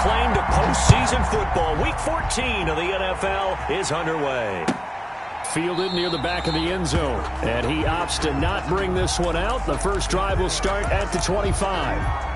claim to postseason football. Week 14 of the NFL is underway. Fielded near the back of the end zone. And he opts to not bring this one out. The first drive will start at the 25.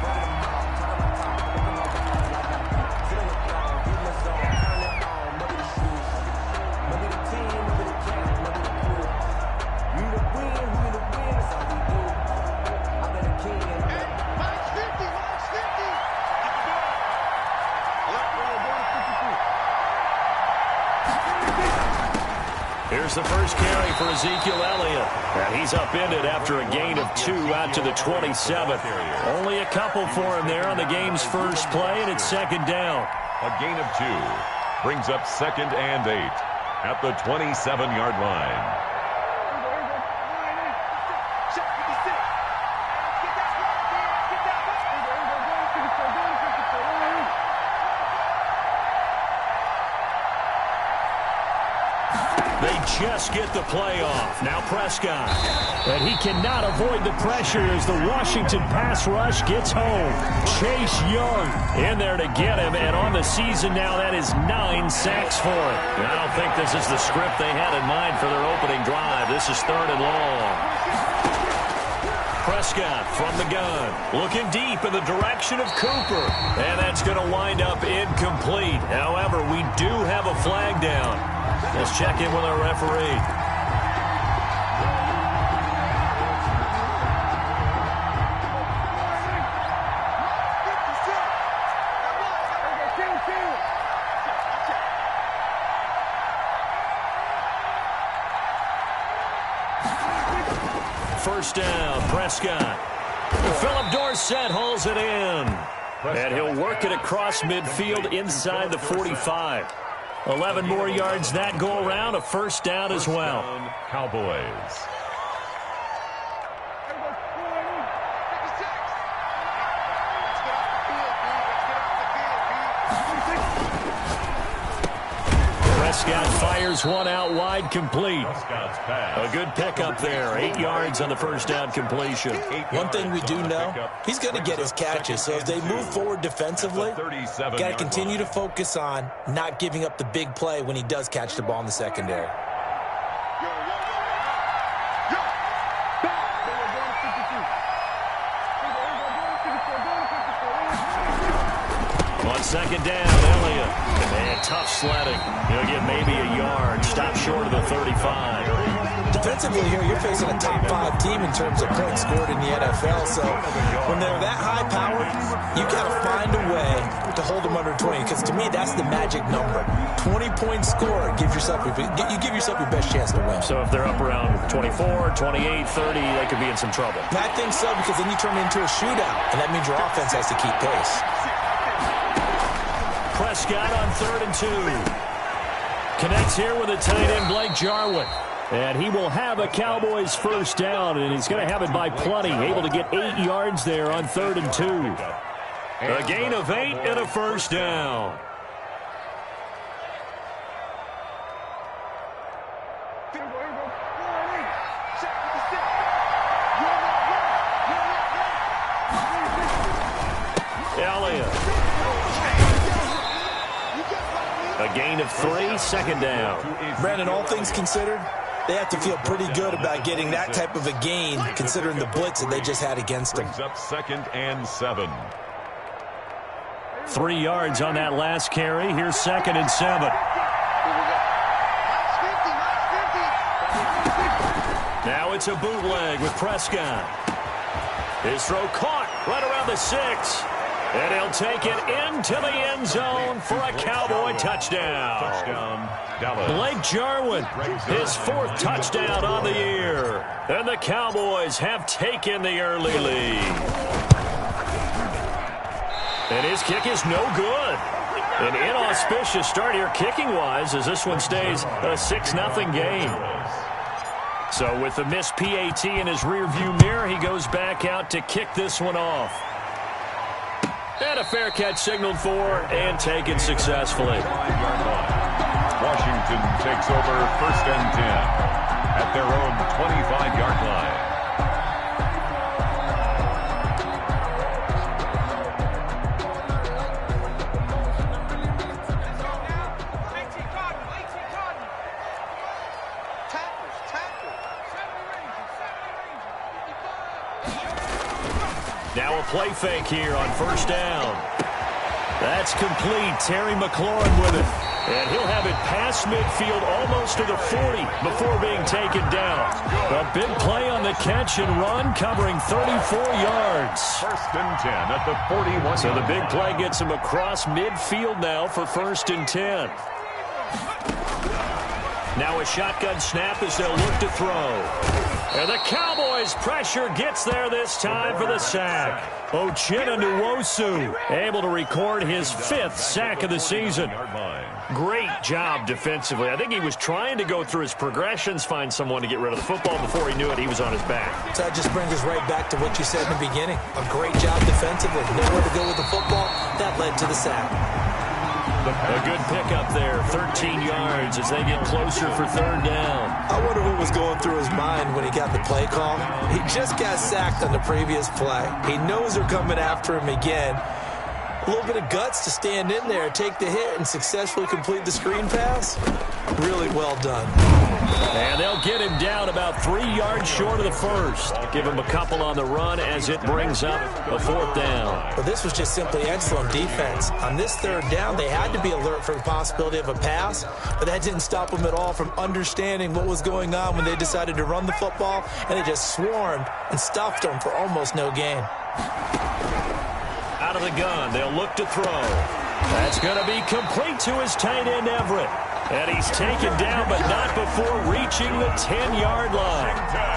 Here's the first carry for Ezekiel Elliott. And he's upended after a gain of 2 out to the 27. Only a couple for him there on the game's first play, and it's second down. A gain of 2 brings up 2nd and 8 at the 27-yard line. They just get the play off. Now Prescott. And he cannot avoid the pressure as the Washington pass rush gets home. Chase Young in there to get him. And on the season now, that is 9 sacks for him. I don't think this is the script they had in mind for their opening drive. This is 3rd and long. Prescott from the gun. Looking deep in the direction of Cooper. And that's going to wind up incomplete. However, we do have a flag down. Let's check in with our referee. First down, Prescott. Philip Dorsett hauls it in. And he'll work it across midfield inside the 45. 11 more yards that go around, a first down as well. Cowboys. Prescott fires one out wide, complete. A good pickup there. 8 yards on the first down completion. One thing we do know, he's going to get his catches. So as they move forward defensively, got to continue to focus on not giving up the big play when he does catch the ball in the secondary. On second down, Elliott. And tough sledding. He'll get maybe a yard. Stop short of the 35. Defensively here, you're facing a top 5 team in terms of points scored in the NFL. So when they're that high powered, you got to find a way to hold them under 20. Because to me, that's the magic number. 20 points scored. You give yourself your best chance to win. So if they're up around 24, 28, 30, they could be in some trouble. I think so, because then you turn it into a shootout. And that means your offense has to keep pace. Prescott on 3rd and 2. Connects here with a tight end, Blake Jarwin. And he will have a Cowboys first down, and he's going to have it by plenty. Able to get 8 yards there on 3rd and 2. A gain of 8 and a first down. Elliott. A gain of 3, second down. Brandon, all things considered, they have to feel pretty good about getting that type of a gain, considering the blitz that they just had against them. Brings up 2nd and 7. 3 yards on that last carry. Here's 2nd and 7. Now it's a bootleg with Prescott. His throw caught right around the 6. And he'll take it into the end zone for a Cowboy touchdown. Dallas. Blake Jarwin, his 4th touchdown on the year. And the Cowboys have taken the early lead. And his kick is no good. An inauspicious start here kicking-wise as this one stays a 6-0 game. So with the missed PAT in his rearview mirror, he goes back out to kick this one off. And a fair catch signaled for and taken successfully. Washington takes over 1st and 10 at their own 25-yard line. fake here on first down. That's complete. Terry McLaurin with it. And he'll have it past midfield almost to the 40 before being taken down. A big play on the catch and run, covering 34 yards. First and 10 at the 41. So the big play gets him across midfield now for first and 10. Now a shotgun snap as they'll look to throw. And the Cowboys' pressure gets there this time for the sack. Uchenna Nwosu able to record his 5th sack of the season. Great job defensively. I think he was trying to go through his progressions, find someone to get rid of the football. Before he knew it, he was on his back. So that just brings us right back to what you said in the beginning. A great job defensively. Nowhere to go with the football. That led to the sack. A good pickup there, 13 yards as they get closer for third down. I wonder what was going through his mind when he got the play call. He just got sacked on the previous play. He knows they're coming after him again. A little bit of guts to stand in there, take the hit, and successfully complete the screen pass. Really well done. And they'll get him down about 3 yards short of the first. Give him a couple on the run as it brings up a fourth down. Well, this was just simply excellent defense. On this third down, they had to be alert for the possibility of a pass, but that didn't stop them at all from understanding what was going on when they decided to run the football, and they just swarmed and stuffed them for almost no gain. Out of the gun, they'll look to throw. That's going to be complete to his tight end, Everett. And he's taken down, but not before reaching the 10-yard line.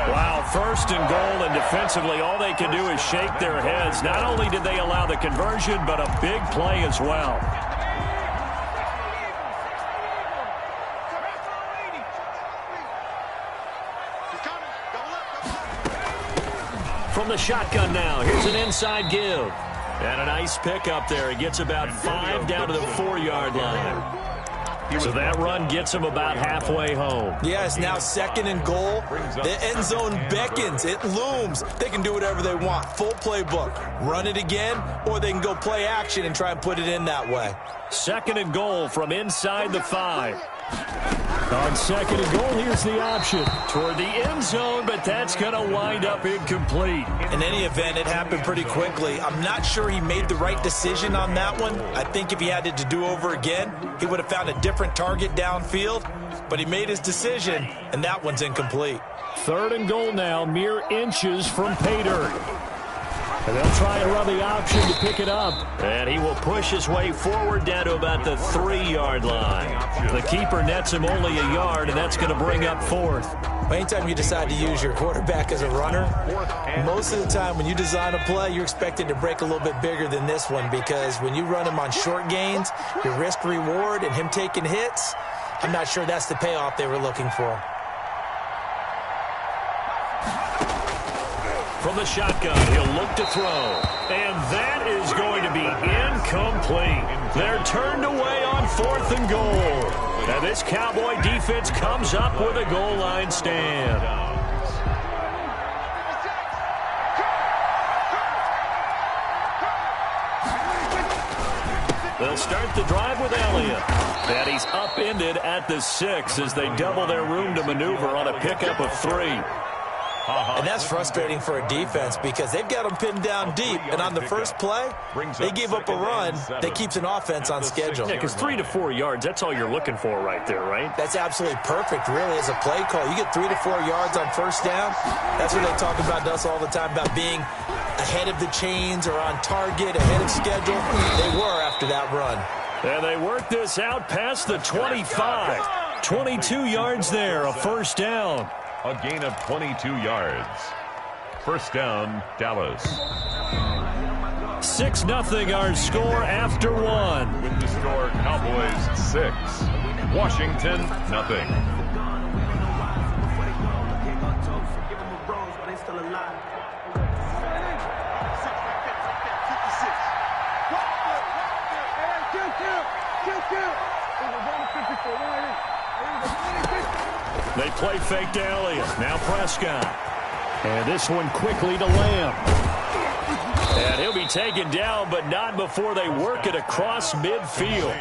Wow, first and goal, and defensively, all they can do is shake their heads. Not only did they allow the conversion, but a big play as well. From the shotgun now, here's an inside give. And a nice pickup there. He gets about 5 down to the 4-yard line. So that run gets him about halfway home. Yeah, it's now second and goal. The end zone beckons. It looms. They can do whatever they want. Full playbook. Run it again, or they can go play action and try and put it in that way. Second and goal from inside the 5. On second and goal, here's the option. Toward the end zone, but that's going to wind up incomplete. In any event, it happened pretty quickly. I'm not sure he made the right decision on that one. I think if he had it to do over again, he would have found a different target downfield. But he made his decision, and that one's incomplete. Third and goal now, mere inches from pay dirt. And they'll try and run the option to pick it up. And he will push his way forward down to about the 3-yard line. The keeper nets him only a yard, and that's going to bring up fourth. Anytime you decide to use your quarterback as a runner, most of the time when you design a play, you're expected to break a little bit bigger than this one, because when you run him on short gains, your risk-reward and him taking hits, I'm not sure that's the payoff they were looking for. From the shotgun, he'll look to throw. And that is going to be incomplete. They're turned away on fourth and goal. And this Cowboy defense comes up with a goal line stand. They'll start the drive with Elliott. And he's upended at the 6 as they double their room to maneuver on a pickup of 3. And that's frustrating for a defense because they've got them pinned down deep. And on the first play, they gave up a run that keeps an offense on schedule. Yeah, because 3 to 4 yards, that's all you're looking for right there, right? That's absolutely perfect, really, as a play call. You get 3 to 4 yards on first down. That's what they talk about us all the time, about being ahead of the chains or on target, ahead of schedule. They were after that run. And they work this out past the 25. 22 yards there, a first down. A gain of 22 yards. First down, Dallas. 6-0 our score after 1. With the score, Cowboys 6, Washington 0. They play fake to Elliott. Now Prescott. And this one quickly to Lamb. And he'll be taken down, but not before they work it across midfield.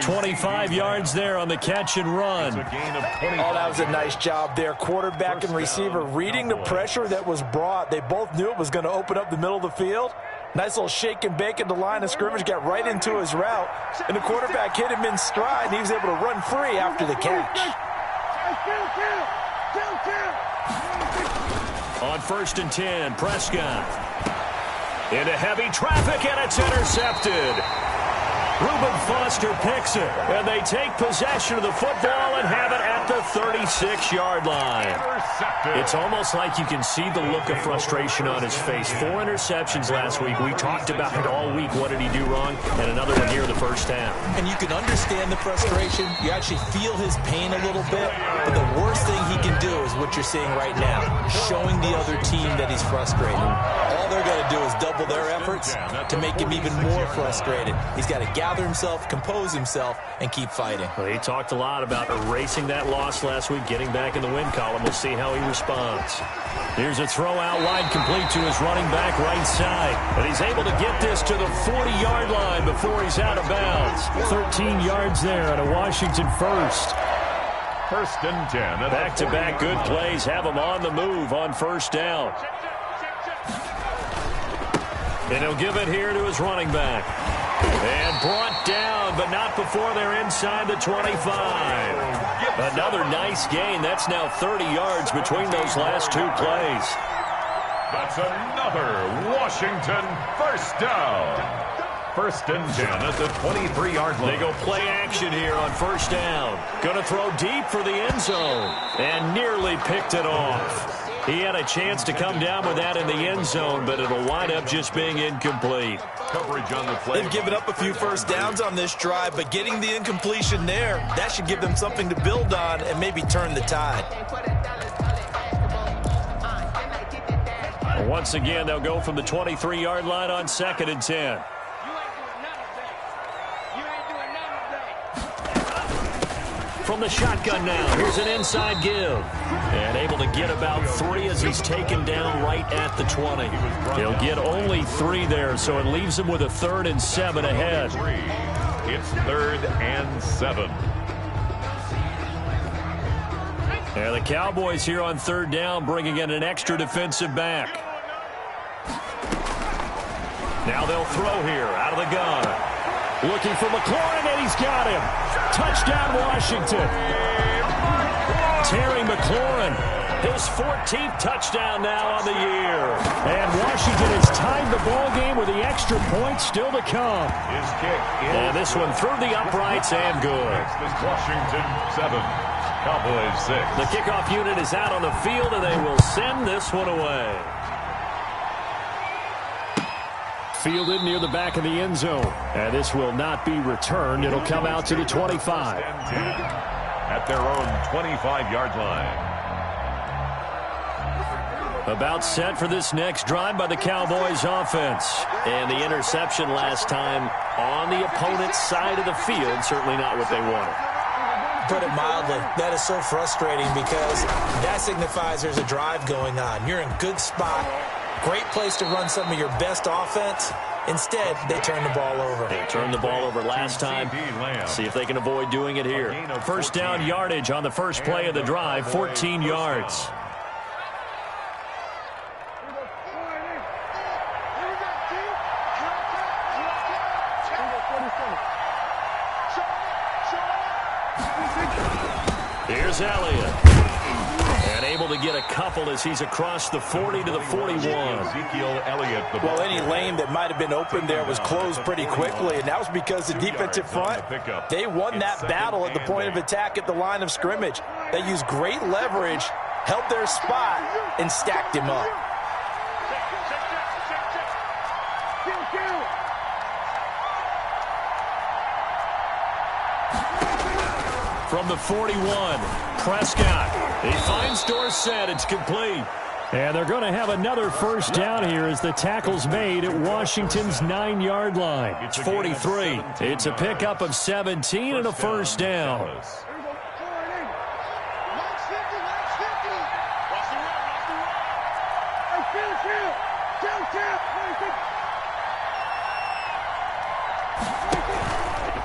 25 yards there on the catch and run. Oh, that was a nice job there. Quarterback and receiver reading the pressure that was brought. They both knew it was going to open up the middle of the field, Nice little shake and bake at the line of scrimmage, got right into his route, and the quarterback hit him in stride, and he was able to run free after the catch. On 1st and 10, Prescott. Into heavy traffic, and it's intercepted. Reuben Foster picks it, and they take possession of the football and have it at the 36-yard line. It's almost like you can see the look of frustration on his face. 4 interceptions last week. We talked about it all week. What did he do wrong? And another one here in the first half. And you can understand the frustration. You actually feel his pain a little bit. But the worst thing he can do is what you're seeing right now, showing the other team that he's frustrated. All they're going to do is double their efforts to make him even more frustrated. He's got to gather himself, compose himself, and keep fighting. Well, he talked a lot about erasing that loss last week, getting back in the win column. We'll see how he responds. Here's a throw out wide, complete to his running back right side. And he's able to get this to the 40-yard line before he's out of bounds. 13 yards there on a Washington first. 1st and 10. Back-to-back good plays have him on the move on 1st down. And he'll give it here to his running back. And brought down, but not before they're inside the 25. Another nice gain. That's now 30 yards between those last 2 plays. That's another Washington first down. 1st and 10 at the 23-yard line. They go play action here on 1st down. Going to throw deep for the end zone. And nearly picked it off. He had a chance to come down with that in the end zone, but it'll wind up just being incomplete. Coverage on the play. They've given up a few first downs on this drive, but getting the incompletion there, that should give them something to build on and maybe turn the tide. Once again, they'll go from the 23-yard line on 2nd and 10. From the shotgun now, here's an inside give. And able to get about 3 as he's taken down right at the 20. He'll get only 3 there, so it leaves him with a 3rd and 7 ahead. It's 3rd and 7. And the Cowboys here on 3rd down, bringing in an extra defensive back. Now they'll throw here out of the gun. Looking for McLaurin, and he's got him. Touchdown, Washington. Terry McLaurin, his 14th touchdown now on the year. And Washington has tied the ball game with the extra point still to come. His kick is and this one through the uprights and good. Washington 7, Cowboys 6. The kickoff unit is out on the field, and they will send this one away. Fielded near the back of the end zone. And this will not be returned. It'll come out to the 25. At their own 25-yard line. About set for this next drive by the Cowboys offense. And the interception last time on the opponent's side of the field. Certainly not what they wanted. Put it mildly, that is so frustrating because that signifies there's a drive going on. You're in good spot. Great place to run some of your best offense. Instead, they turn the ball over. They turned the ball over last time. See if they can avoid doing it here. 1st down yardage on the first play of the drive, 14 yards. Here's Elliott. And able to get a couple as he's across the 40 to the 41. Ezekiel Elliott. Well, any lane that might have been open there was closed pretty quickly, and that was because the defensive front, they won that battle at the point of attack at the line of scrimmage. They used great leverage, held their spot, and stacked him up. From the 41, Prescott. He finds Dorsett. It's complete. And they're going to have another first down here as the tackle's made at Washington's 9-yard line. It's 43. It's a pickup of 17 and a first down.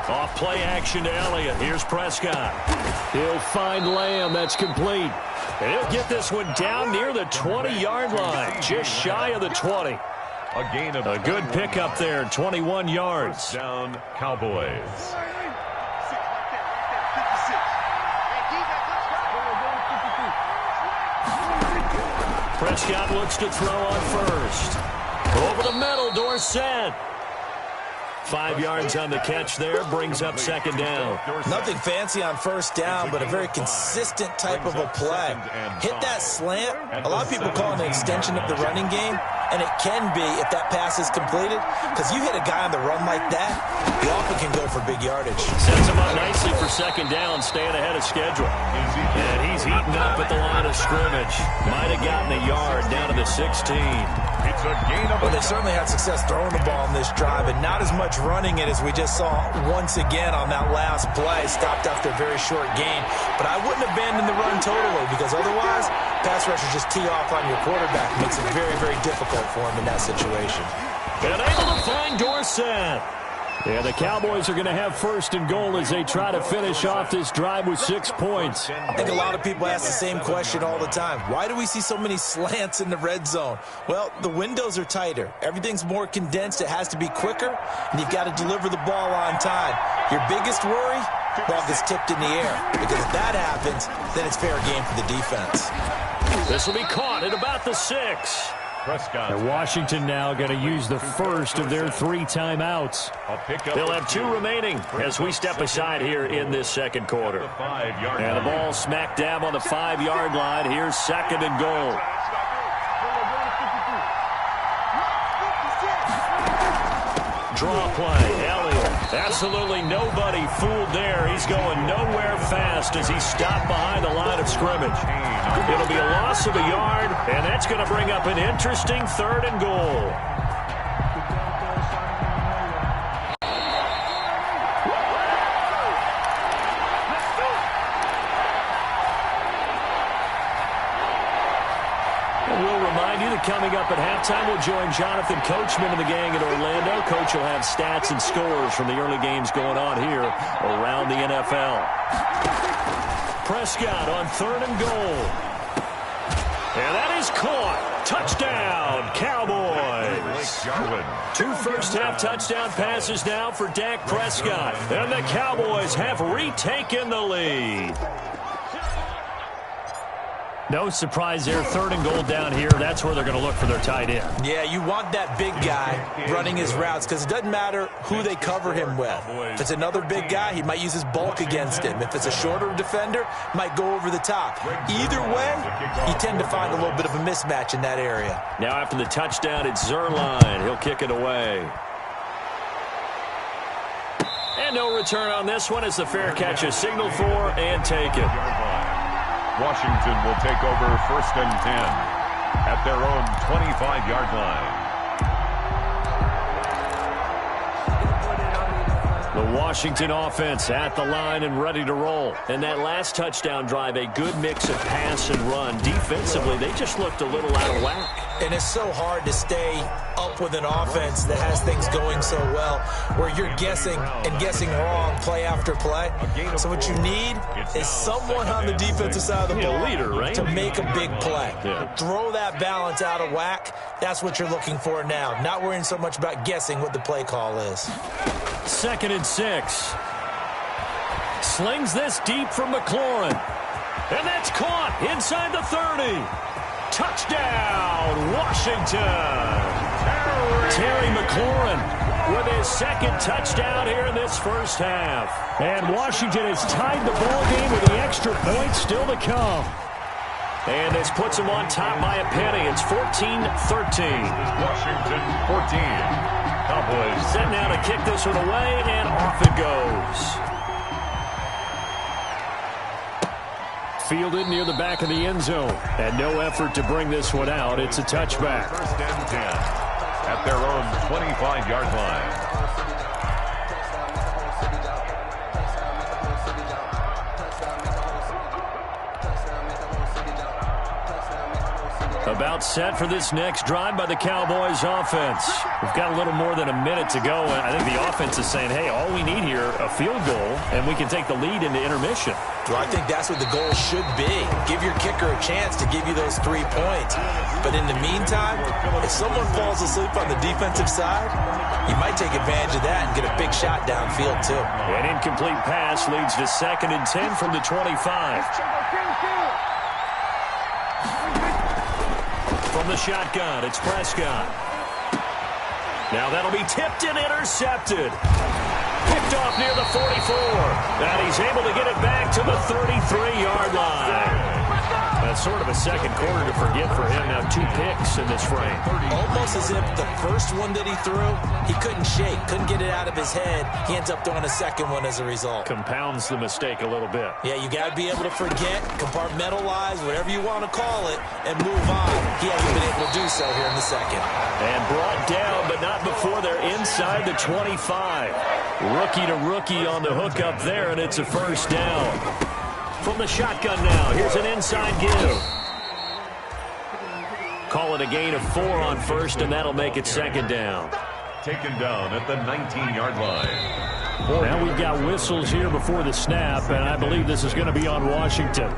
Off play action to Elliott. Here's Prescott. He'll find Lamb. That's complete. And he'll get this one down near the 20-yard line, just shy of the 20. A gain of a good pickup there, 21 yards. First down, Cowboys. Prescott looks to throw on first. Over the middle, Dorsett. 5 yards on the catch there, brings up second down. Nothing fancy on first down, but a very consistent type of a play. Hit that slant. A lot of people call it an extension of the running game, and it can be if that pass is completed, because you hit a guy on the run like that, he often can go for big yardage. Sets him up nicely for second down, staying ahead of schedule. And he's eaten up at the line of scrimmage. Might have gotten a yard down to the 16. It's a gain of Well, they certainly had success throwing the ball in this drive, and not as much running it as we just saw once again on that last play. Stopped after a very short gain. But I wouldn't abandon the run totally, because otherwise, pass rushers just tee off on your quarterback. It makes it very, very difficult for him in that situation. And able to find Dorsett. Yeah, the Cowboys are going to have first and goal as they try to finish off this drive with 6 points. I think a lot of people ask the same question all the time. Why do we see so many slants in the red zone? Well, the windows are tighter. Everything's more condensed. It has to be quicker, and you've got to deliver the ball on time. Your biggest worry? Ball gets tipped in the air. Because if that happens, then it's fair game for the defense. This will be caught at about the 6. Prescott. And Washington now going to use the first of their 3 timeouts. They'll have 2 remaining as we step aside here in this second quarter. And the ball smack dab on the 5-yard line. Here's second and goal. Draw play, Elliott. Absolutely nobody fooled there. He's going nowhere fast as he's stopped behind the line of scrimmage. It'll be a loss of a yard, and that's going to bring up an interesting third and goal. Coming up at halftime, we'll join Jonathan Coachman and the gang in Orlando. Coach will have stats and scores from the early games going on here around the NFL. Prescott on third and goal. And that is caught. Touchdown, Cowboys. 2 first-half touchdown passes now for Dak Prescott. And the Cowboys have retaken the lead. No surprise there, third and goal down here. That's where they're going to look for their tight end. Yeah, you want that big guy running his routes because it doesn't matter who they cover him with. If it's another big guy, he might use his bulk against him. If it's a shorter defender, might go over the top. Either way, you tend to find a little bit of a mismatch in that area. Now after the touchdown, it's Zuerlein. He'll kick it away. And no return on this one as the fair catch is signaled for and taken. Washington will take over first and 10 at their own 25-yard line. The Washington offense at the line and ready to roll. And that last touchdown drive, a good mix of pass and run. Defensively, they just looked a little out of whack. And it's so hard to stay up with an offense that has things going so well, where you're guessing and guessing wrong play after play. So what you need is someone on the defensive side of the ball leader, right? to make a big play. Yeah. Throw that balance out of whack. That's what you're looking for now. Not worrying so much about guessing what the play call is. 2nd and 6. Slings this deep from McLaurin. And that's caught inside the 30. Touchdown, Washington. Terry McLaurin with his second touchdown here in this first half. And Washington has tied the ball game with the extra point still to come. And this puts them on top by a penny. It's 14-13. Washington 14. Cowboys set now to kick this one away, and off it goes. Fielded near the back of the end zone. And no effort to bring this one out. It's a touchback. First and 10 at their own 25-yard line. A About set for this next drive by the Cowboys offense. We've got a little more than a minute to go, and I think the offense is saying, hey, all we need here, a field goal, and we can take the lead into intermission. Well, I think that's what the goal should be. Give your kicker a chance to give you those 3 points. But in the meantime, if someone falls asleep on the defensive side, you might take advantage of that and get a big shot downfield, too. An incomplete pass leads to 2nd and 10 from the 25. From the shotgun, it's Prescott. Now that'll be tipped and intercepted. Picked off near the 44. And he's able to get it back to the 33-yard line. That's sort of a second quarter to forget for him. Now 2 picks in this frame. Almost as if the first one that he threw, he couldn't shake, couldn't get it out of his head. He ends up throwing a second one as a result. Compounds the mistake a little bit. Yeah, you got to be able to forget, compartmentalize, whatever you want to call it, and move on. He hasn't been able to do so here in the second. And brought down, but not before they're inside the 25. Rookie to rookie on the hook up there, and it's a first down. From the shotgun now, here's an inside give. Call it a gain of 4 on first, and that'll make it 2nd down. Taken down at the 19-yard line. Now we've got whistles here before the snap, and I believe this is going to be on Washington.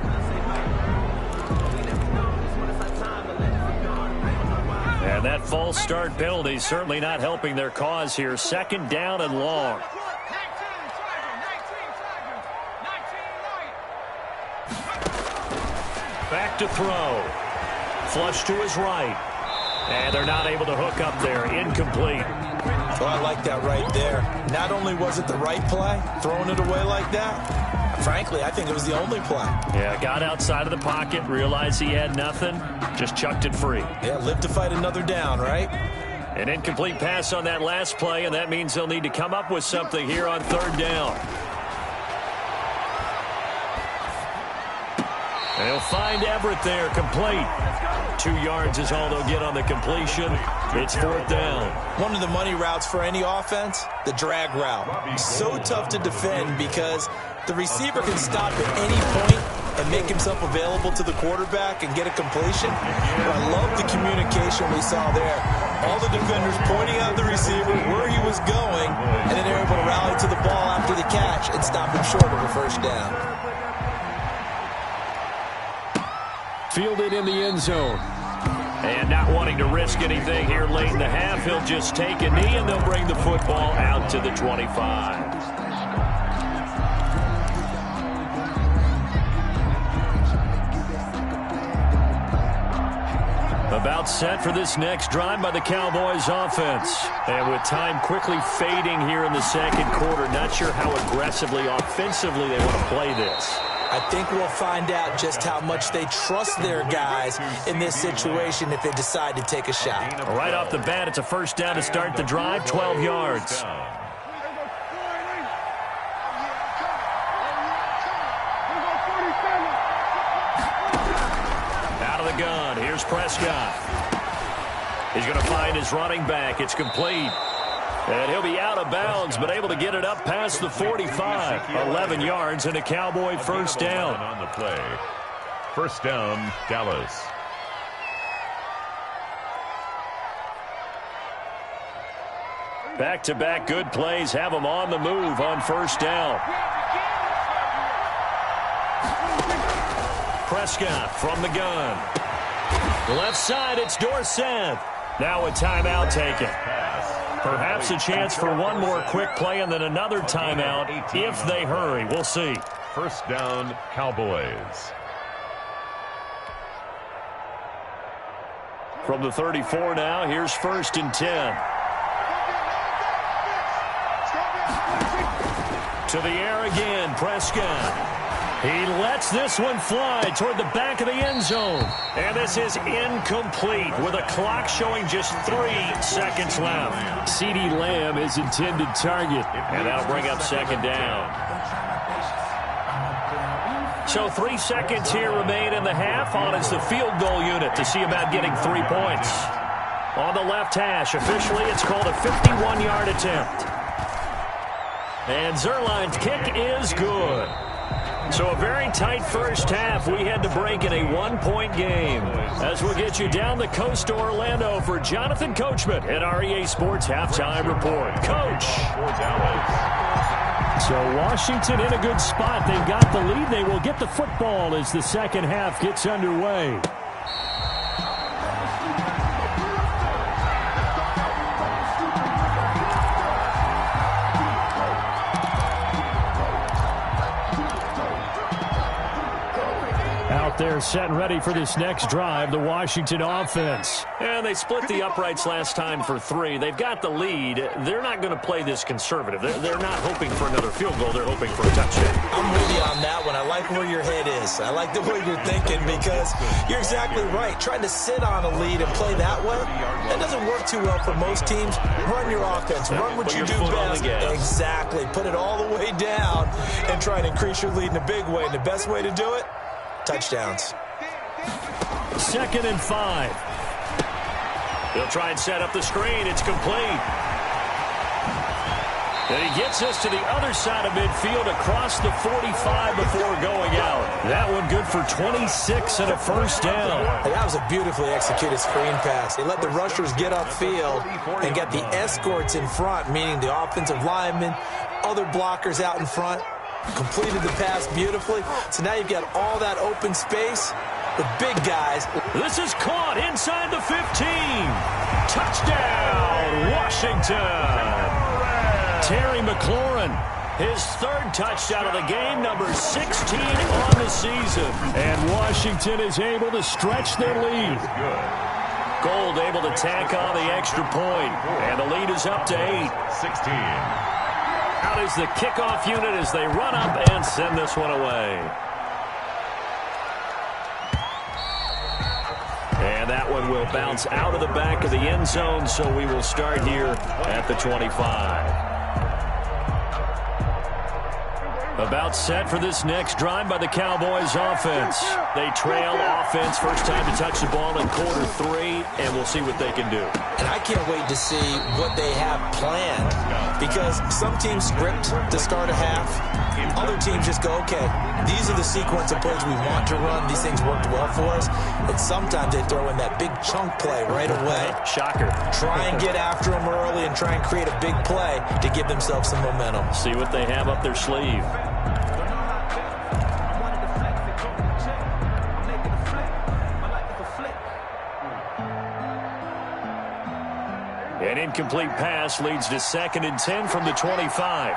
And that false start penalty certainly not helping their cause here. 2nd down and long. Back to throw. Flush to his right. And they're not able to hook up there. Incomplete. Oh, I like that right there. Not only was it the right play, throwing it away like that, frankly, I think it was the only play. Yeah, got outside of the pocket, realized he had nothing, just chucked it free. Yeah, live to fight another down, right? An incomplete pass on that last play, and that means they'll need to come up with something here on 3rd down. They'll find Everett there, complete. 2 yards is all they'll get on the completion. It's 4th down. One of the money routes for any offense, the drag route. So tough to defend because the receiver can stop at any point and make himself available to the quarterback and get a completion. But I love the communication we saw there. All the defenders pointing out the receiver, where he was going, and then they're able to rally to the ball after the catch and stop him short of a first down. Fielded in the end zone. And not wanting to risk anything here late in the half, he'll just take a knee and they'll bring the football out to the 25. About set for this next drive by the Cowboys offense. And with time quickly fading here in the second quarter, not sure how aggressively, offensively they want to play this. I think we'll find out just how much they trust their guys in this situation if they decide to take a shot. Right off the bat, it's a first down to start the drive, 12 yards. Out of the gun, here's Prescott. He's going to find his running back. It's complete. And he'll be out of bounds, but able to get it up past the 45. 11 yards and a Cowboy first down. On the play. First down, Dallas. Back-to-back good plays have them on the move on first down. Prescott from the gun. Left side, it's Dorsett. Now a timeout taken. Perhaps a chance for one more quick play and then another timeout if they hurry. We'll see. First down, Cowboys. From the 34 now, here's 1st and 10. To the air again, Prescott. He lets this one fly toward the back of the end zone. And this is incomplete with a clock showing just 3 seconds left. CeeDee Lamb is intended target. And that'll bring up 2nd down. So 3 seconds here remain in the half. On is the field goal unit to see about getting 3 points. On the left hash, officially it's called a 51-yard attempt. And Zuerlein's kick is good. So a very tight first half. We had to break in a one-point game. As we'll get you down the coast to Orlando for Jonathan Coachman at our EA Sports Halftime Report. Coach. So Washington in a good spot. They've got the lead. They will get the football as the second half gets underway. They're set and ready for this next drive, the Washington offense. And they split the uprights last time for 3. They've got the lead. They're not going to play this conservative. They're not hoping for another field goal. They're hoping for a touchdown. I'm with you on that one. I like where your head is. I like the way you're thinking because you're exactly right. Trying to sit on a lead and play that way, that doesn't work too well for most teams. Run your offense. Run what you do best. Exactly. Put it all the way down and try and increase your lead in a big way. And the best way to do it, touchdowns. 2nd and 5. They'll try and set up the screen. It's complete. And he gets us to the other side of midfield across the 45 before going out. That one good for 26 and a first down. That was a beautifully executed screen pass. They let the rushers get upfield and get the escorts in front, meaning the offensive linemen, other blockers out in front. Completed the pass beautifully. So now you've got all that open space with big guys. This is caught inside the 15. Touchdown, Washington. Terry McLaurin, his 3rd touchdown of the game, number 16 on the season. And Washington is able to stretch their lead. Gold able to tack on the extra point. And the lead is up to 8. 16. Out is the kickoff unit as they run up and send this one away. And that one will bounce out of the back of the end zone, so we will start here at the 25. About set for this next drive by the Cowboys offense. They trail offense, first time to touch the ball in quarter 3, and we'll see what they can do. And I can't wait to see what they have planned because some teams script to start a half. Other teams just go, okay, these are the sequence of plays we want to run. These things worked well for us. And sometimes they throw in that big chunk play right away. Shocker. Try and get after them early and try and create a big play to give themselves some momentum. See what they have up their sleeve. An incomplete pass leads to 2nd and 10 from the 25.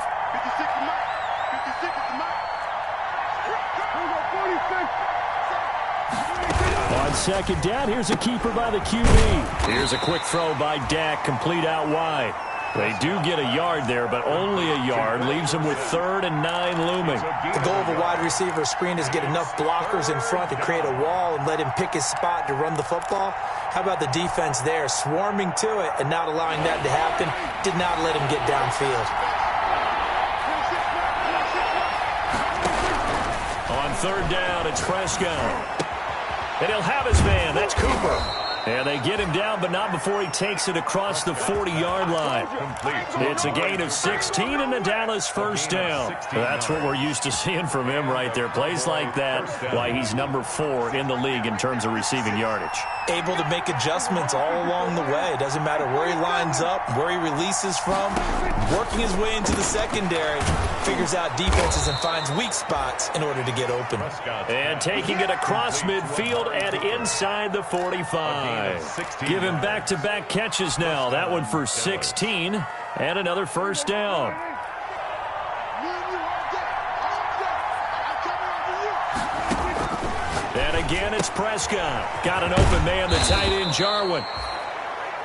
On 2nd down, here's a keeper by the QB. Here's a quick throw by Dak, complete out wide. They do get a yard there, but only a yard. Leaves them with 3rd and 9 looming. The goal of a wide receiver screen is get enough blockers in front to create a wall and let him pick his spot to run the football. How about the defense there, swarming to it and not allowing that to happen? Did not let him get downfield. On 3rd down, it's Prescott. And he'll have his man. That's Cooper. And they get him down, but not before he takes it across the 40-yard line. It's a gain of 16 and a Dallas first down. That's what we're used to seeing from him right there. Plays like that, why he's number 4 in the league in terms of receiving yardage. Able to make adjustments all along the way. Doesn't matter where he lines up, where he releases from. Working his way into the secondary, figures out defenses and finds weak spots in order to get open. And taking it across midfield and inside the 45. Give him back-to-back catches now. That one for 16 and another first down. And again, it's Prescott. Got an open man, the tight end, Jarwin.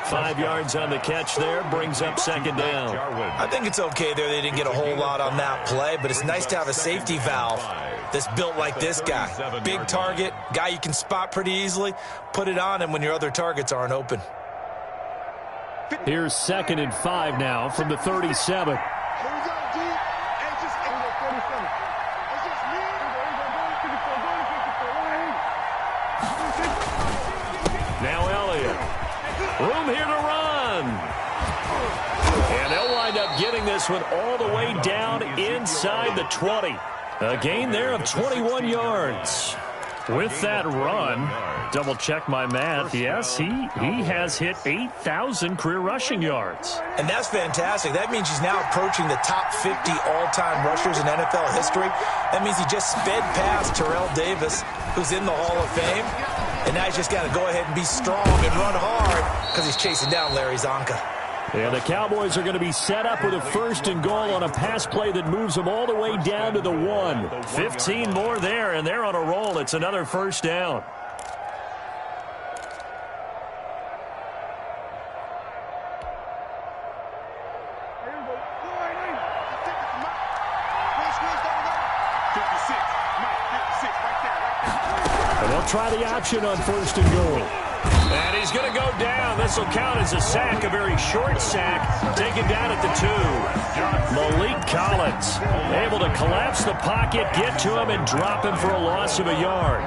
5 yards on the catch there, brings up 2nd down. I think it's okay there. They didn't get a whole lot on that play, but it's nice to have a safety valve that's built like this guy. Big target, guy you can spot pretty easily. Put it on him when your other targets aren't open. Here's 2nd and 5 now from the 37. Now Elliott. Room here to run. And they'll wind up getting this one all the way down inside the 20. A gain there of 21 yards. With that run, double-check my math, yes, he has hit 8,000 career rushing yards. And that's fantastic. That means he's now approaching the top 50 all-time rushers in NFL history. That means he just sped past Terrell Davis, who's in the Hall of Fame. And now he's just got to go ahead and be strong and run hard because he's chasing down Larry Zonka. And the Cowboys are going to be set up with a 1st and goal on a pass play that moves them all the way down to the 1. 15 more there, and they're on a roll. It's another 1st down. And they'll try the option on 1st and goal. And he's going to go down. This will count as a sack, a very short sack, taken down at the 2. Malik Collins able to collapse the pocket, get to him, and drop him for a loss of a yard.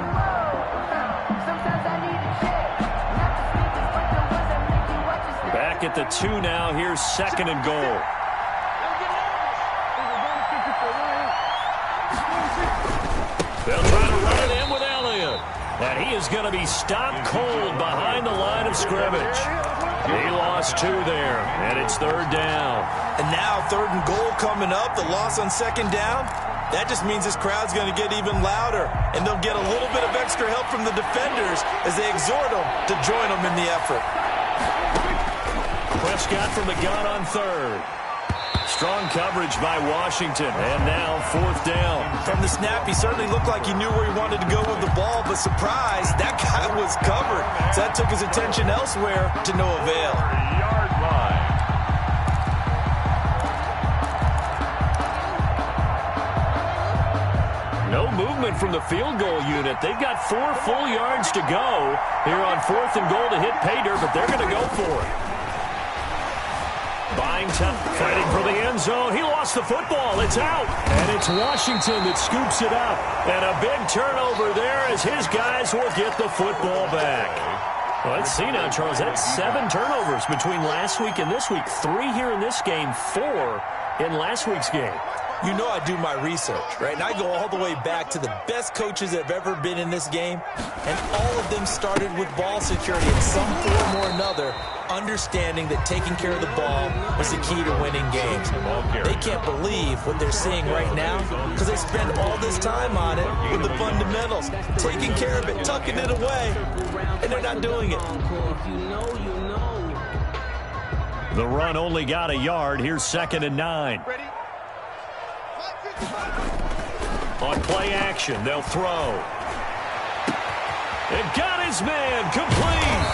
Back at the 2 now. Here's 2nd and goal. They'll try to run it in with Elliott. And he is going to be stopped cold behind the line of scrimmage. He lost 2 there, and it's 3rd down. And now 3rd and goal coming up, the loss on 2nd down. That just means this crowd's going to get even louder, and they'll get a little bit of extra help from the defenders as they exhort them to join them in the effort. Prescott from the gun on 3rd. Strong coverage by Washington, and now 4th down. From the snap, he certainly looked like he knew where he wanted to go with the ball, but surprise, that guy was covered. So that took his attention elsewhere to no avail. Yard line. No movement from the field goal unit. They've got 4 full yards to go here on 4th and goal to hit pay dirt, but they're going to go for it. Buying time, fighting for the end zone. He lost the football. It's out. And it's Washington that scoops it up. And a big turnover there as his guys will get the football back. Well, let's see now, Charles. That's 7 turnovers between last week and this week. 3 here in this game, 4 in last week's game. You know I do my research, right? And I go all the way back to the best coaches that have ever been in this game. And all of them started with ball security in some form or another, understanding that taking care of the ball was the key to winning games. They can't believe what they're seeing right now because they spend all this time on it with the fundamentals, taking care of it, tucking it away, and they're not doing it. The run only got a yard. Here's 2nd and 9. On play action, they'll throw. It got his man complete.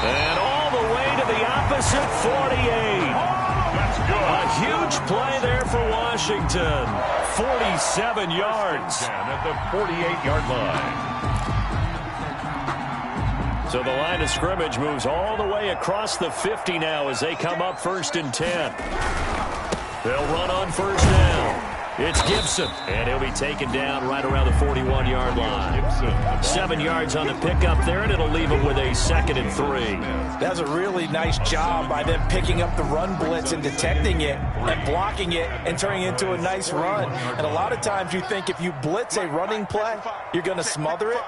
And all the way to the opposite 48. That's good. A huge play there for Washington. 47 yards. At the 48-yard line. So the line of scrimmage moves all the way across the 50 now as they come up 1st and 10. They'll run on 1st down. It's Gibson, and he'll be taken down right around the 41-yard line. 7 yards on the pickup there, and it'll leave him with a 2nd and 3. That's a really nice job by them picking up the run blitz and detecting it and blocking it and turning it into a nice run. And a lot of times you think if you blitz a running play, you're going to smother it.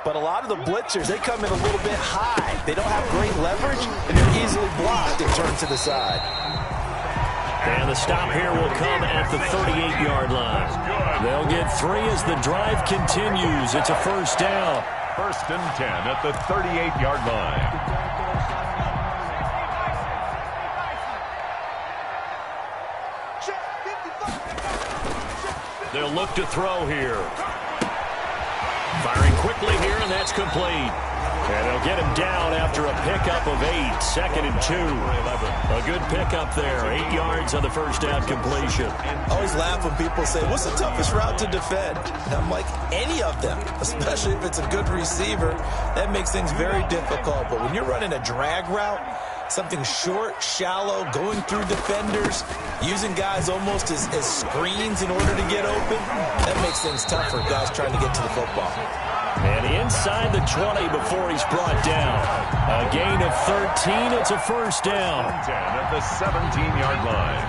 But a lot of the blitzers, they come in a little bit high. They don't have great leverage, and they're easily blocked and turned to the side. And the stop here will come at the 38-yard line. They'll get 3 as the drive continues. It's a 1st down. 1st and 10 at the 38-yard line. They'll look to throw here. Firing quickly here, and that's complete. And they'll get him down after a pickup of 8, 2nd and 2. A good pickup there, 8 yards on the 1st down completion. I always laugh when people say, what's the toughest route to defend? And I'm like, any of them, especially if it's a good receiver. That makes things very difficult. But when you're running a drag route, something short, shallow, going through defenders, using guys almost as screens in order to get open, that makes things tough for guys trying to get to the football. And inside the 20 before he's brought down. A gain of 13. It's a 1st down. 10 at the 17-yard line.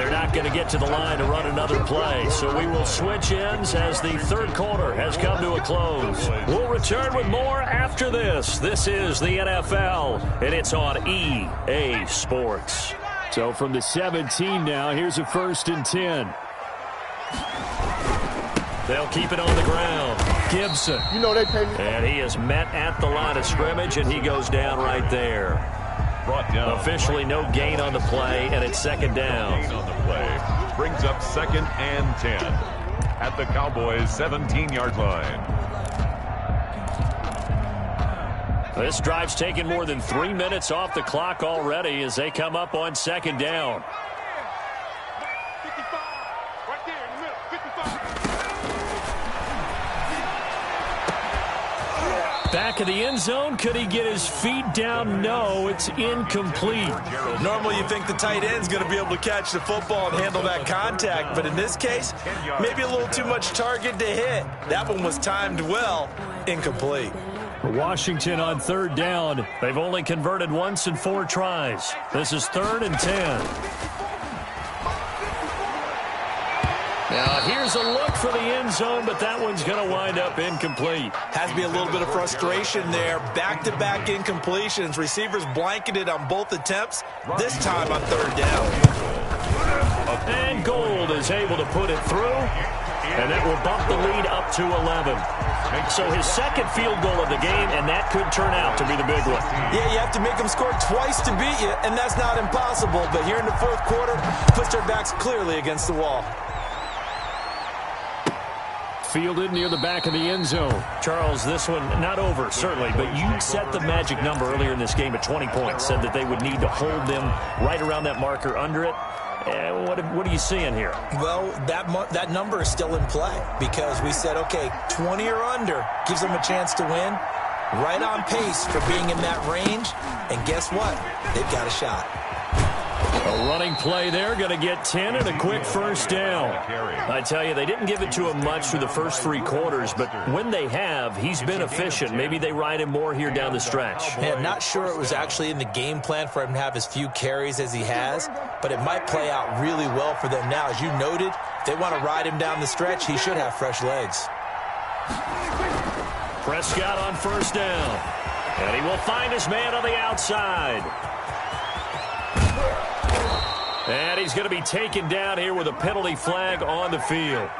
they're not going to get to the line to run another play. So we will switch ends as the third quarter has come to a close. We'll return with more after this. This is the NFL, and it's on EA Sports. So from the 17 now, here's a 1st and 10. They'll keep it on the ground. Gibson. You know they pay me. And he is met at the line of scrimmage, and he goes down right there. Brought down. Officially no gain on the play, and it's second down. Gain on the play. Brings up 2nd and 10 at the Cowboys' 17-yard line. This drive's taken more than 3 minutes off the clock already as they come up on 2nd down. Back of the end zone. Could he get his feet down? No, it's incomplete. Normally you think the tight end's going to be able to catch the football and handle that contact, but in this case, maybe a little too much target to hit. That one was timed well. Incomplete. Washington on 3rd down. They've only converted once in 4 tries. This is 3rd and 10. Now, here's a look for the end zone, but that one's going to wind up incomplete. Has to be a little bit of frustration there. Back-to-back incompletions. Receivers blanketed on both attempts, this time on 3rd down. And Gold is able to put it through, and that will bump the lead up to 11. So his 2nd field goal of the game, and that could turn out to be the big one. Yeah, you have to make them score twice to beat you, and that's not impossible. But here in the 4th quarter, puts their backs clearly against the wall. Fielded near the back of the end zone. Charles, this one not over, certainly, but you set the magic number earlier in this game at 20 points, said that they would need to hold them right around that marker under it. What are you seeing here? Well, that number is still in play because we said, okay, 20 or under gives them a chance to win. Right on pace for being in that range. And guess what? They've got a shot. A running play there, going to get 10 and a quick 1st down. I tell you, they didn't give it to him much through the first 3 quarters, but when they have, he's been efficient. Maybe they ride him more here down the stretch. Yeah, I'm not sure it was actually in the game plan for him to have as few carries as he has, but it might play out really well for them now. As you noted, if they want to ride him down the stretch, he should have fresh legs. Prescott on 1st down, and he will find his man on the outside. And he's going to be taken down here with a penalty flag on the field.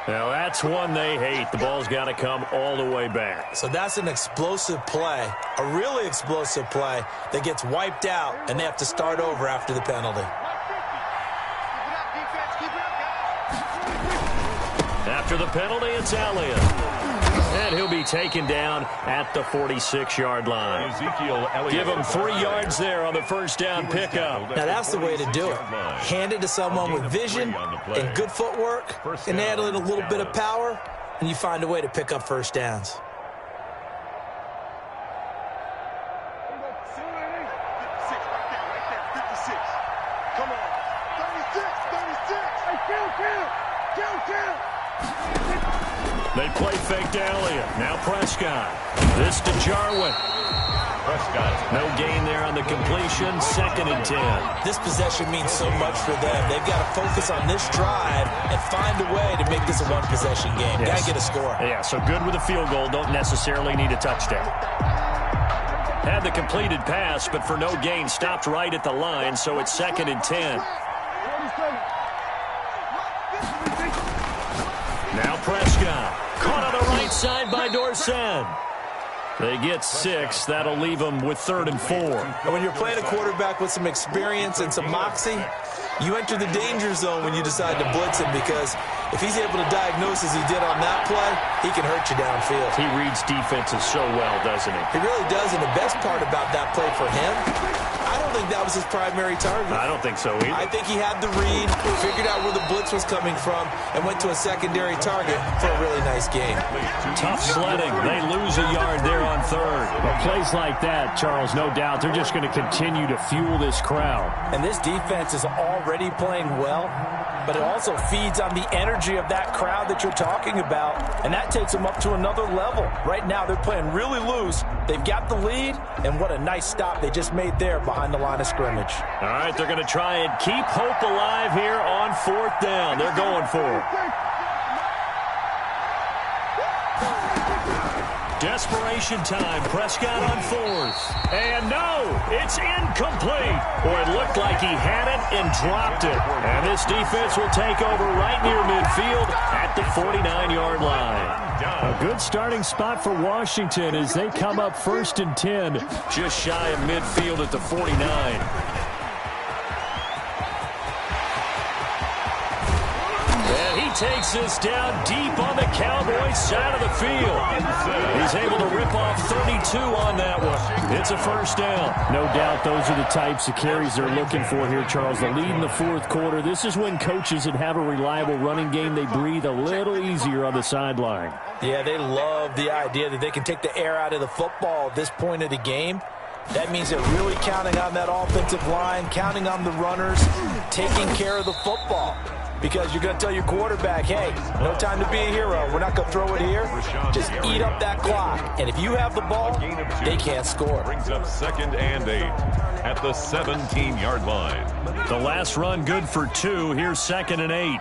Now, that's one they hate. The ball's got to come all the way back. So that's an explosive play, a really explosive play that gets wiped out, and they have to start over after the penalty. After the penalty, it's Elliott. And he'll be taken down at the 46-yard line. Give him 3 yards there on the 1st down pickup. Now, that's the way to do it. Hand it to someone with vision and good footwork and add in a little bit of power, and you find a way to pick up 1st downs. Come on. 36. They play fake to Elliott. Now Prescott. This to Jarwin. Prescott. No gain there on the completion. 2nd and 10. This possession means so much for them. They've got to focus on this drive and find a way to make this a one-possession game. Yes. Got to get a score. Yeah, so good with a field goal. Don't necessarily need a touchdown. Had the completed pass, but for no gain, stopped right at the line, so it's 2nd and 10. Now Prescott. Caught on the right side by Dorsett. They get 6. That'll leave them with 3rd and 4. And when you're playing a quarterback with some experience and some moxie, you enter the danger zone when you decide to blitz him, because if he's able to diagnose as he did on that play, he can hurt you downfield. He reads defenses so well, doesn't he? He really does, and the best part about that play for him, I don't think that was his primary target. I don't think so either. I think he had the read, figured out where the blitz was coming from, and went to a secondary target for a really nice game. Tough sledding. They lose a yard there on 3rd. Well, plays like that, Charles, no doubt, they're just going to continue to fuel this crowd. And this defense is already playing well, but it also feeds on the energy of that crowd that you're talking about, and that takes them up to another level. Right now, they're playing really loose, They've got the lead, and what a nice stop they just made there behind the line of scrimmage. All right, they're going to try and keep hope alive here on 4th down. They're going for it. Desperation time. Prescott on 4th. And no, it's incomplete. Boy, it looked like he had it and dropped it. And this defense will take over right near midfield at the 49-yard line. A good starting spot for Washington as they come up 1st and 10. Just shy of midfield at the 49. Takes this down deep on the Cowboys side of the field. He's able to rip off 32 on that one. It's a 1st down. No doubt those are the types of carries they're looking for here, Charles. The lead in the 4th quarter. This is when coaches that have a reliable running game, they breathe a little easier on the sideline. Yeah, they love the idea that they can take the air out of the football at this point of the game. That means they're really counting on that offensive line, counting on the runners, taking care of the football. Because you're going to tell your quarterback, hey, no time to be a hero. We're not going to throw it here. Just eat up that clock. And if you have the ball, they can't score. Brings up 2nd and 8 at the 17-yard line. The last run good for 2. Here's 2nd and 8.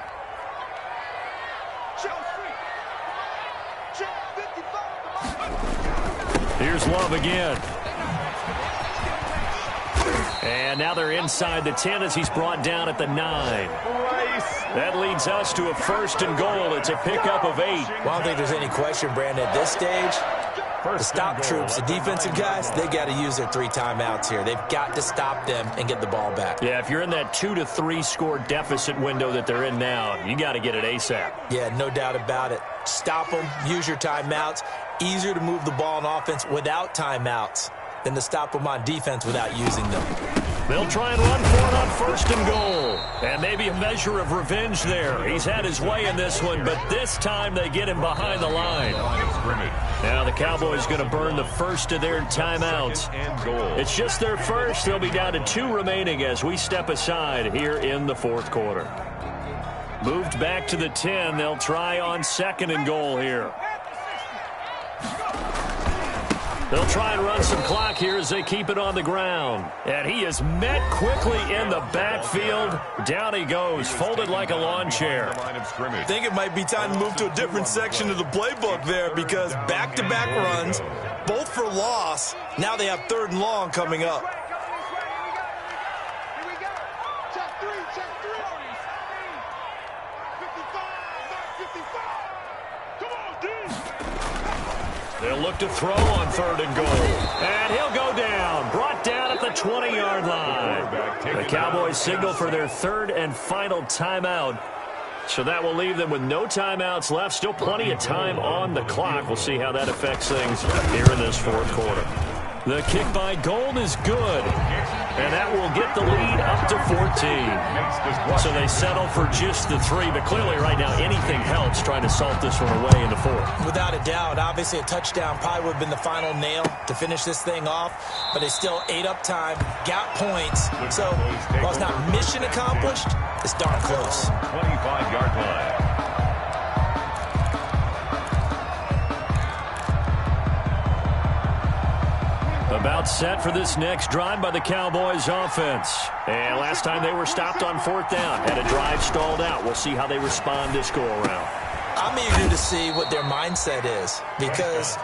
Here's Love again. And now they're inside the 10 as he's brought down at the 9. That leads us to a 1st and goal. It's a pickup of 8. Well, I don't think there's any question, Brandon, at this stage. The stop troops, the defensive guys, they got to use their 3 timeouts here. They've got to stop them and get the ball back. Yeah, if you're in that 2 to 3 score deficit window that they're in now, you got to get it ASAP. Yeah, no doubt about it. Stop them, use your timeouts. Easier to move the ball on offense without timeouts than to stop them on defense without using them. They'll try and run for it on 1st and goal. And maybe a measure of revenge there. He's had his way in this one, but this time they get him behind the line. Now the Cowboys going to burn the first of their timeouts. It's just their first. They'll be down to 2 remaining as we step aside here in the 4th quarter. Moved back to the 10. They'll try on 2nd and goal here. They'll try and run some clock here as they keep it on the ground. And he is met quickly in the backfield. Down he goes, folded like a lawn chair. I think it might be time to move to a different section of the playbook there because back-to-back runs, both for loss. Now they have 3rd and long coming up. They'll look to throw on 3rd and goal. And he'll go down. Brought down at the 20-yard line. The Cowboys signal for their 3rd and final timeout. So that will leave them with no timeouts left. Still plenty of time on the clock. We'll see how that affects things here in this 4th quarter. The kick by Gold is good. And that will get the lead up to 14. So they settle for just the 3. But clearly right now anything helps trying to salt this one away in the 4th. Without a doubt. Obviously a touchdown probably would have been the final nail to finish this thing off. But they still ate up time, got points. So while it's not mission accomplished, it's darn close. 25-yard line. About set for this next drive by the Cowboys offense. And last time they were stopped on 4th down. Had a drive stalled out. We'll see how they respond this go-around. I'm eager to see what their mindset is because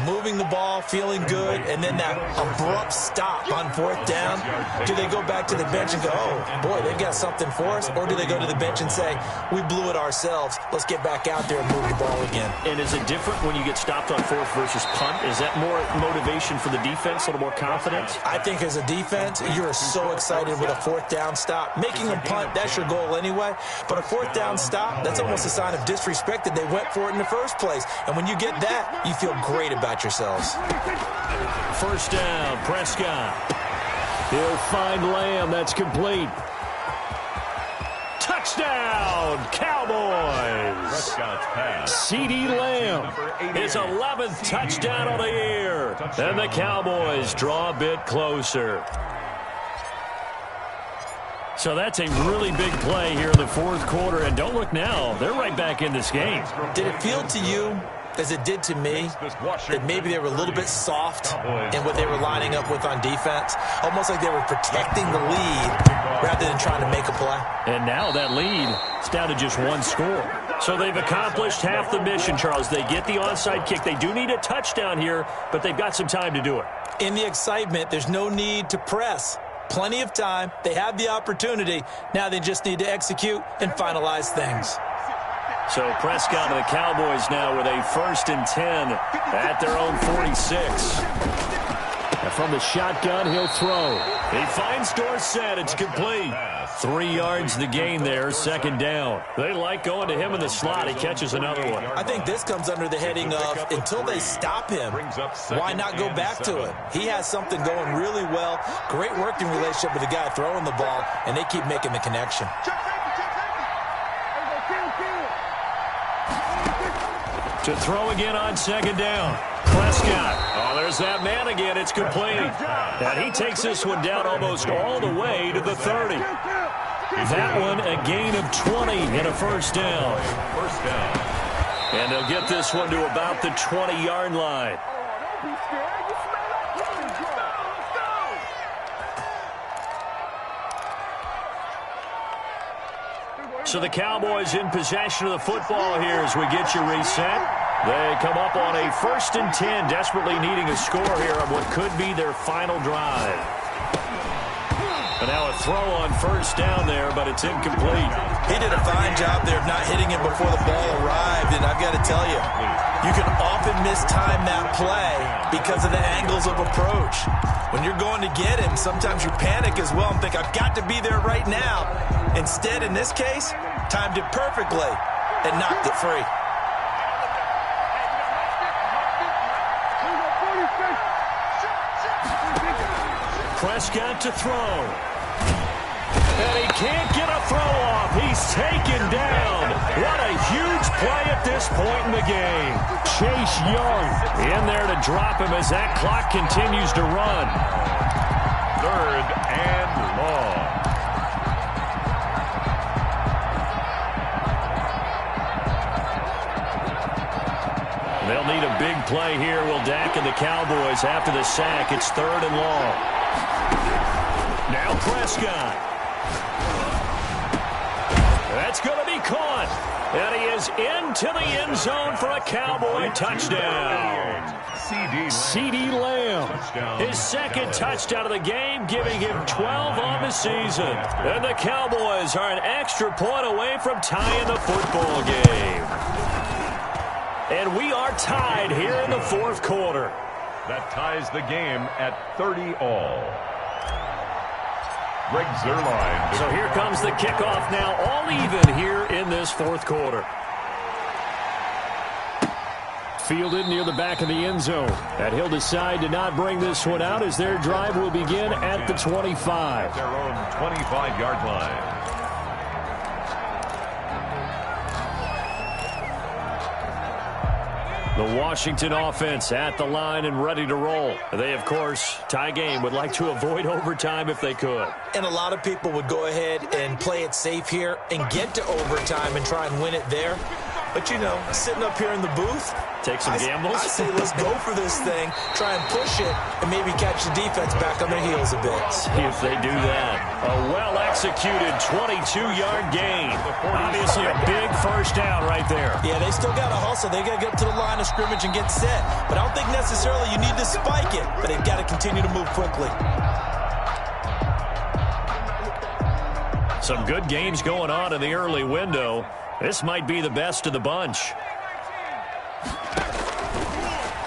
moving the ball, feeling good, and then that abrupt stop on 4th down, do they go back to the bench and go, oh, boy, they've got something for us, or do they go to the bench and say, we blew it ourselves, let's get back out there and move the ball again? And is it different when you get stopped on 4th versus punt? Is that more motivation for the defense, a little more confidence? I think as a defense, you're so excited with a 4th down stop. Making a punt, that's your goal anyway, but a 4th down stop, that's almost a sign of disrespect that they went for it in the first place. And when you get that, you feel great about yourselves. 1st down, Prescott. He'll find Lamb. That's complete. Touchdown, Cowboys. Prescott's pass. CeeDee Lamb, his 11th touchdown of the year. And the Cowboys draw a bit closer. So that's a really big play here in the 4th quarter. And don't look now, they're right back in this game. Did it feel to you as it did to me, that maybe they were a little bit soft in what they were lining up with on defense. Almost like they were protecting the lead rather than trying to make a play. And now that lead is down to just one score. So they've accomplished half the mission, Charles. They get the onside kick. They do need a touchdown here, but they've got some time to do it. In the excitement, there's no need to press. Plenty of time. They have the opportunity. Now they just need to execute and finalize things. So Prescott and the Cowboys now with a 1st and 10 at their own 46. And from the shotgun, he'll throw. He finds Dorsett. It's complete. 3 yards the gain there, 2nd down. They like going to him in the slot. He catches another one. I think this comes under the heading of until they stop him, why not go back to it? He has something going really well. Great working relationship with the guy throwing the ball, and they keep making the connection. To throw again on 2nd down. Prescott. Oh, there's that man again. It's complete. And he takes this one down almost all the way to the 30. That one a gain of 20 and a 1st down. And they'll get this one to about the 20-yard line. So the Cowboys in possession of the football here as we get you reset. They come up on a 1st and 10, desperately needing a score here on what could be their final drive. And now a throw on 1st down there, but it's incomplete. He did a fine job there of not hitting him before the ball arrived, and I've got to tell you, you can often mistime that play because of the angles of approach. When you're going to get him, sometimes you panic as well and think, I've got to be there right now. Instead, in this case, timed it perfectly and knocked it free. Prescott to throw. And he can't get a throw off. He's taken down. What a huge play at this point in the game. Chase Young in there to drop him as that clock continues to run. 3rd and long. They'll need a big play here. Will Dak and the Cowboys after the sack. It's 3rd and long. Now Prescott. That's going to be caught. And he is into the end zone for a Cowboy touchdown. CeeDee Lamb. His 2nd touchdown of the game, giving him 12 on the season. And the Cowboys are an extra point away from tying the football game. And we are tied here in the 4th quarter. That ties the game at 30 all. Greg Zuerlein. So here comes the kickoff now, all even here in this 4th quarter. Fielded near the back of the end zone. And he'll decide to not bring this one out as their drive will begin at the 25. Their own 25-yard line. The Washington offense at the line and ready to roll. They, of course, tie game, would like to avoid overtime if they could. And a lot of people would go ahead and play it safe here and get to overtime and try and win it there. But, you know, sitting up here in the booth, take some gambles. I say let's go for this thing, try and push it, and maybe catch the defense back on their heels a bit. See if they do that. A well-executed 22-yard gain. Obviously a big 1st down right there. Yeah, they still got to hustle. They got to get to the line of scrimmage and get set. But I don't think necessarily you need to spike it, but they've got to continue to move quickly. Some good games going on in the early window. This might be the best of the bunch.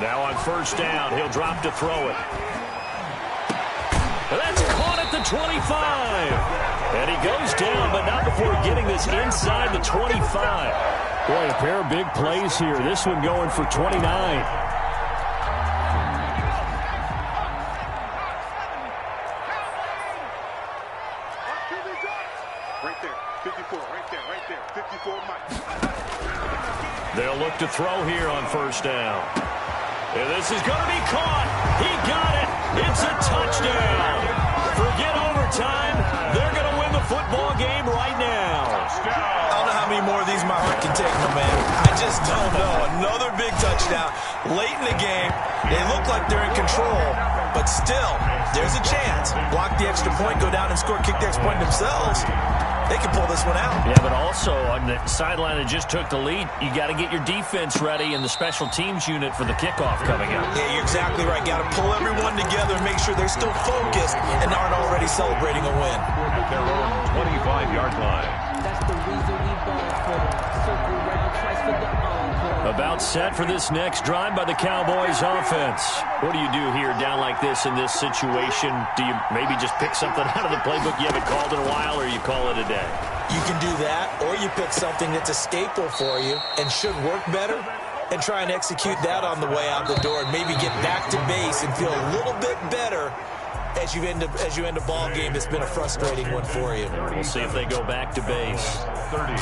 Now on 1st down, he'll drop to throw it. That's caught at the 25. And he goes down, but not before getting this inside the 25. Boy, a pair of big plays here. This one going for 29. They'll look to throw here on 1st down. And this is going to be caught. He got it. It's a touchdown. Forget overtime. They're going to win the football game right now. I don't know how many more of these my heart can take, my man. I just don't know. Another big touchdown. Late in the game, they look like they're in control, but still, there's a chance. Block the extra point, go down and score, kick the extra point themselves. They can pull this one out. Yeah, but also on the sideline that just took the lead, you got to get your defense ready and the special teams unit for the kickoff coming up. Yeah, you're exactly right. Got to pull everyone together and make sure they're still focused and aren't already celebrating a win. At their own 25-yard line. That's the reason we ball for them. Circle round twice for the encore. About set for this next drive by the Cowboys offense. What do you do here down like this in this situation? Do you maybe just pick something out of the playbook you haven't called in a while, or you call it a day? You can do that, or you pick something that's a staple for you and should work better and try and execute that on the way out the door and maybe get back to base and feel a little bit better as you end a ball game that's been a frustrating one for you. We'll see if they go back to base. 30.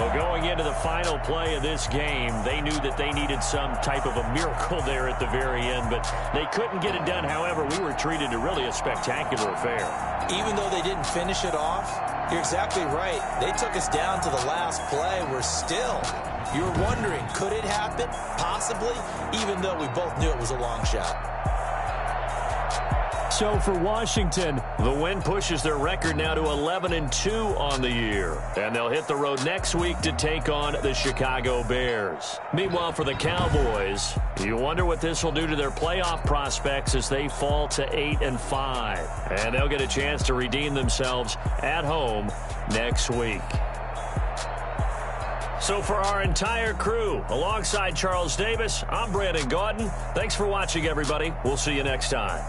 Well, going into the final play of this game, they knew that they needed some type of a miracle there at the very end, but they couldn't get it done. However, we were treated to really a spectacular affair. Even though they didn't finish it off, you're exactly right. They took us down to the last play. You're wondering, could it happen? Possibly, even though we both knew it was a long shot. So for Washington, the win pushes their record now to 11-2 on the year. And they'll hit the road next week to take on the Chicago Bears. Meanwhile, for the Cowboys, you wonder what this will do to their playoff prospects as they fall to 8-5. And they'll get a chance to redeem themselves at home next week. So for our entire crew, alongside Charles Davis, I'm Brandon Gaudin. Thanks for watching, everybody. We'll see you next time.